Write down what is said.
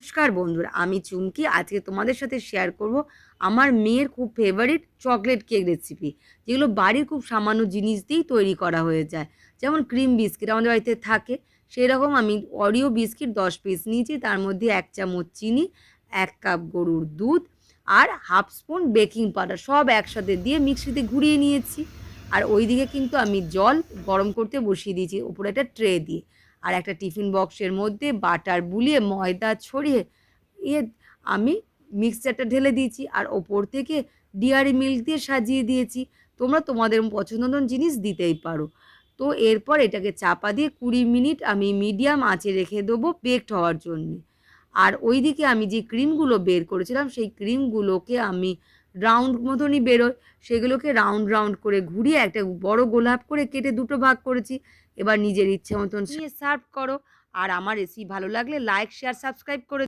নমস্কার বন্ধুরা, আমি চুমকি। আজকে তোমাদের সাথে শেয়ার করব আমার মেয়ের খুব ফেভারিট চকলেট কেক রেসিপি, যেগুলো বাড়ির খুব সামান্য জিনিস দিয়েই তৈরি করা হয়ে যায়। যেমন ক্রিম বিস্কিট আমাদের বাড়িতে থাকে, সেই রকম আমি অরিও বিস্কিট 10 পিস নিয়েছি। তার মধ্যে 1 চামচ চিনি, 1 কাপ গরুর দুধ আর হাফ স্পুন বেকিং পাউডার সব একসাথে দিয়ে মিক্সিতে ঘুরিয়ে নিয়েছি। আর ওইদিকে কিন্তু আমি জল গরম করতে বসিয়ে দিয়েছি উপরে একটা ট্রে দিয়ে। আর একটা টিফিন বক্সের মধ্যে বাটার বুলিয়ে ময়দা ছড়িয়ে ইয়ে আমি মিক্সচারটা ঢেলে দিয়েছি, আর ওপর থেকে ডিয়ারি মিল্ক দিয়ে সাজিয়ে দিয়েছি। তোমরা তোমাদের পছন্দ মতন জিনিস দিতেই পারো। তো এরপর এটাকে চাপা দিয়ে 20 মিনিট আমি মিডিয়াম আঁচে রেখে দেবো বেকড হওয়ার জন্যে। আর ওইদিকে আমি যে ক্রিমগুলো বের করেছিলাম সেই ক্রিমগুলোকে আমি রাউন্ড মতনই বেরোয়, সেগুলোকে রাউন্ড রাউন্ড করে ঘুরিয়ে একটা বড় গোলাপ করে কেটে দুটো ভাগ করেছি। এবার নিজের ইচ্ছে মতন নিয়ে সার্ভ করো। আর আমার রেসিপি ভালো লাগলে লাইক, শেয়ার, সাবস্ক্রাইব করে